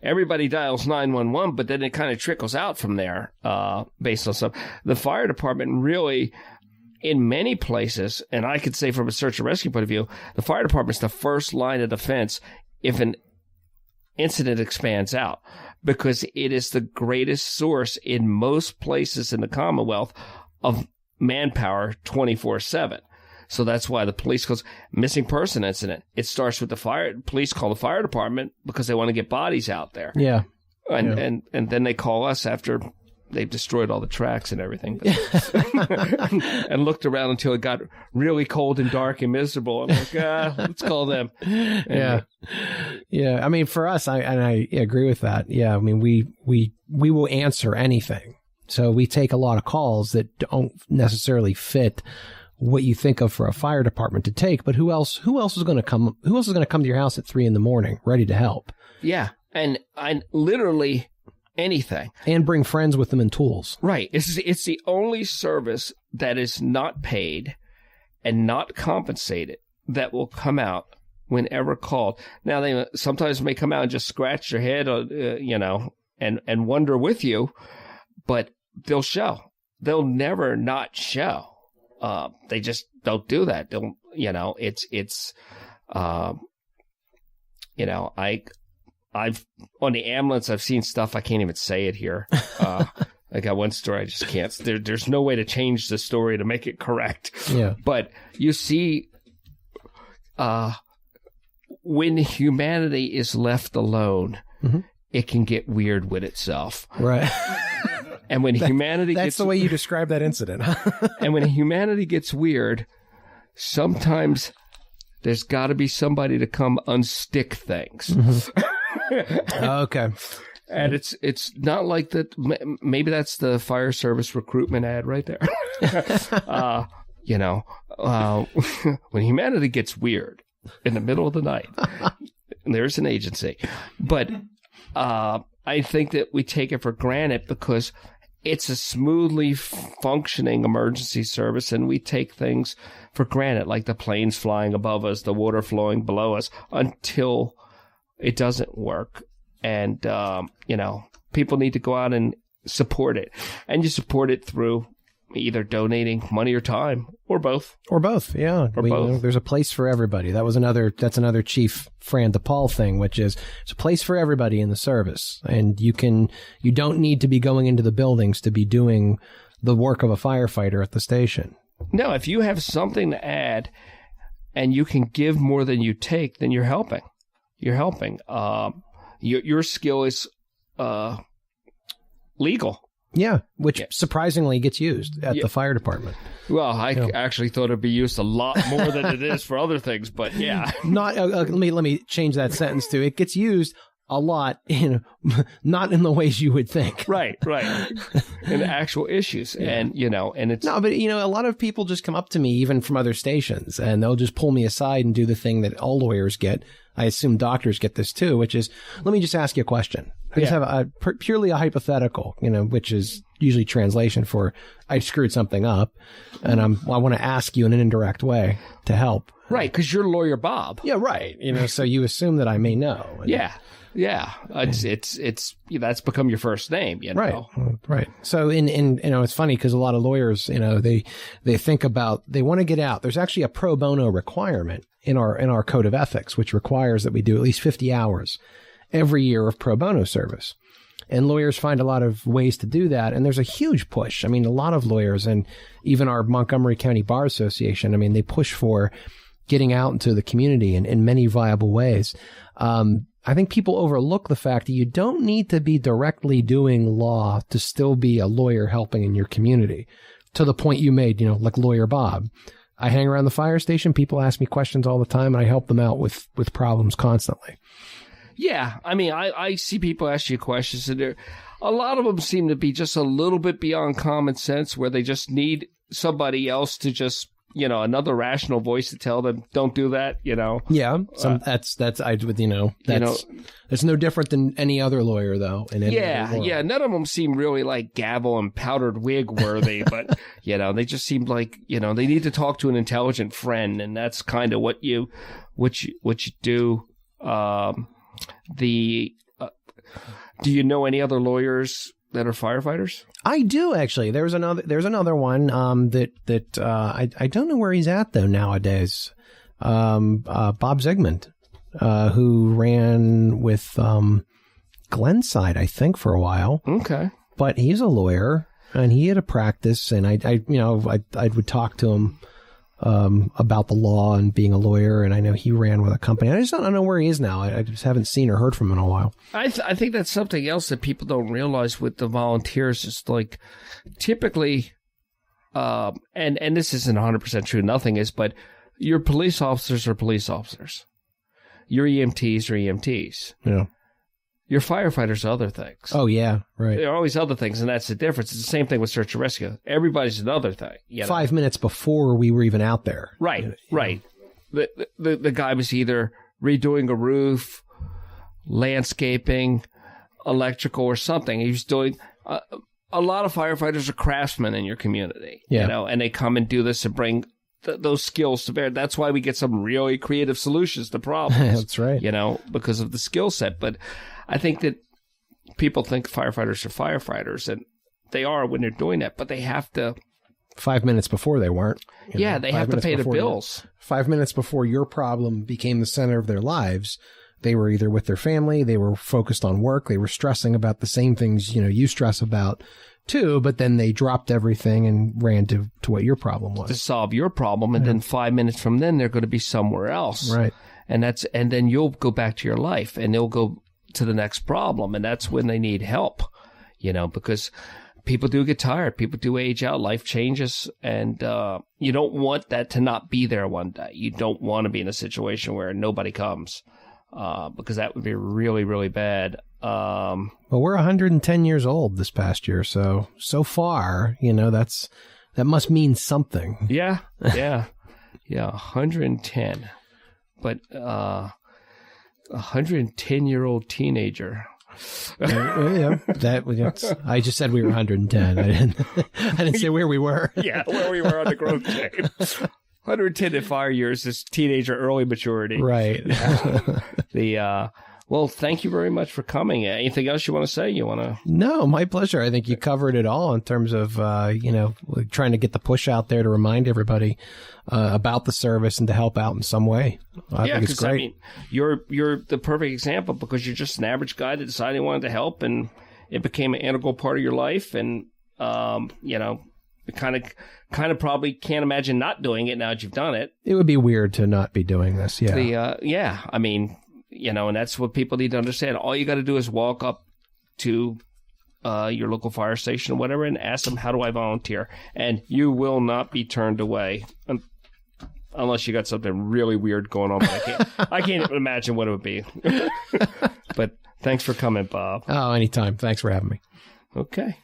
everybody dials 911, but then it kind of trickles out from there based on some. The fire department really, in many places, and I could say from a search and rescue point of view, the fire department's the first line of defense if an incident expands out, because it is the greatest source in most places in the Commonwealth of manpower 24/7. So that's why the police goes missing person incident. It starts with the fire. Police call the fire department because they want to get bodies out there. Yeah. And then they call us after they've destroyed all the tracks and everything. And looked around until it got really cold and dark and miserable. I'm like, let's call them. Yeah. Yeah. I mean, for us, I agree with that. Yeah. I mean, we will answer anything. So we take a lot of calls that don't necessarily fit what you think of for a fire department to take, but who else is going to come to your house at 3 a.m. ready to help? Yeah. And I literally anything. And bring friends with them and tools. Right. It's the only service that is not paid and not compensated that will come out whenever called. Now, they sometimes may come out and just scratch your head, and wonder with you, but they'll show. They'll never not show. They just don't do that. They'll, I've on the ambulance, I've seen stuff I can't even say it here. I got one story I just can't. There's no way to change the story to make it correct. Yeah. But you see, when humanity is left alone, mm-hmm. it can get weird with itself. Right. And when humanity that's the way you describe that incident. And when humanity gets weird, sometimes there's got to be somebody to come unstick things. Mm-hmm. Okay. And it's not like that. Maybe that's the fire service recruitment ad right there. When humanity gets weird in the middle of the night, there's an agency. But I think that we take it for granted because it's a smoothly functioning emergency service, and we take things for granted, like the planes flying above us, the water flowing below us, until it doesn't work. And, people need to go out and support it. And you support it through either donating money or time, or both. Or both, yeah. Both. There's a place for everybody. That's another Chief Fran DePaul thing, which is it's a place for everybody in the service. And you don't need to be going into the buildings to be doing the work of a firefighter at the station. No, if you have something to add and you can give more than you take, then you're helping. You're helping. Your skill is legal. Yeah, which surprisingly gets used at the fire department. Well, I actually thought it'd be used a lot more than it is for other things, but yeah. Not let me change that sentence to it gets used a lot not in the ways you would think. Right. In actual issues. Yeah. And it's no, but a lot of people just come up to me even from other stations, and they'll just pull me aside and do the thing that all lawyers get. I assume doctors get this too, which is, let me just ask you a question. I just have purely a hypothetical, which is usually translation for I screwed something up, and I want to ask you in an indirect way to help. Right, because you're lawyer Bob. Yeah, right. So you assume that I may know. Yeah. It's that's become your first name, Right. So it's funny because a lot of lawyers, they think about, they want to get out. There's actually a pro bono requirement in our code of ethics, which requires that we do at least 50 hours every year of pro bono service. And lawyers find a lot of ways to do that. And there's a huge push. I mean, a lot of lawyers, and even our Montgomery County Bar Association, they push for getting out into the community in many viable ways. I think people overlook the fact that you don't need to be directly doing law to still be a lawyer helping in your community. To the point you made, like lawyer Bob. I hang around the fire station. People ask me questions all the time, and I help them out with problems constantly. Yeah. I see people ask you questions, and a lot of them seem to be just a little bit beyond common sense, where they just need somebody else to just, another rational voice to tell them, don't do that, Yeah. It's no different than any other lawyer, though. Yeah. None of them seem really like gavel and powdered wig worthy, but, they just seem like, they need to talk to an intelligent friend. And that's kind of what you do. The Do you know any other lawyers that are firefighters? I do, actually. There's another one that I don't know where he's at though nowadays. Bob Zygmunt, who ran with Glenside, I think, for a while. Okay. But he's a lawyer, and he had a practice, and I would talk to him about the law and being a lawyer, and I know he ran with a company. I just don't know where he is now. I just haven't seen or heard from him in a while. I think that's something else that people don't realize with the volunteers. It's like typically, and this isn't 100% true, nothing is, but your police officers are police officers. Your EMTs are EMTs. Yeah. Your firefighters are other things. Oh, yeah, right. There are always other things, and that's the difference. It's the same thing with search and rescue. Everybody's another thing. 5 minutes before we were even out there. Right, right. The guy was either redoing a roof, landscaping, electrical, or something. He was doing... a lot of firefighters are craftsmen in your community, and they come and do this and bring those skills to bear. That's why we get some really creative solutions to problems. That's right. Because of the skill set. But I think that people think firefighters are firefighters, and they are when they're doing that, but they have to... 5 minutes before they weren't. They have to pay the bills. 5 minutes before your problem became the center of their lives, they were either with their family, they were focused on work, they were stressing about the same things, you stress about too, but then they dropped everything and ran to what your problem was. To solve your problem, and then 5 minutes from then, they're going to be somewhere else. Right. And then you'll go back to your life, and they'll go to the next problem, and that's when they need help, because people do get tired. People do age out. Life changes, and you don't want that to not be there one day. You don't want to be in a situation where nobody comes, because that would be really, really bad. Well, we're 110 years old this past year, so far, that must mean something. Yeah, 110. But 110-year-old teenager. I just said we were 110. I didn't say where we were. Yeah, where we were on the growth chain. 110 in 5 years is teenager early maturity. Right. Well, thank you very much for coming. Anything else you want to say? No, my pleasure. I think you covered it all in terms of, trying to get the push out there to remind everybody about the service and to help out in some way. I think it's great. I mean, you're the perfect example, because you're just an average guy that decided he wanted to help, and it became an integral part of your life. And, kind of probably can't imagine not doing it now that you've done it. It would be weird to not be doing this. Yeah. I mean... and that's what people need to understand. All you got to do is walk up to your local fire station or whatever and ask them, how do I volunteer? And you will not be turned away unless you got something really weird going on. But I can't even imagine what it would be. But thanks for coming, Bob. Oh, anytime. Thanks for having me. Okay.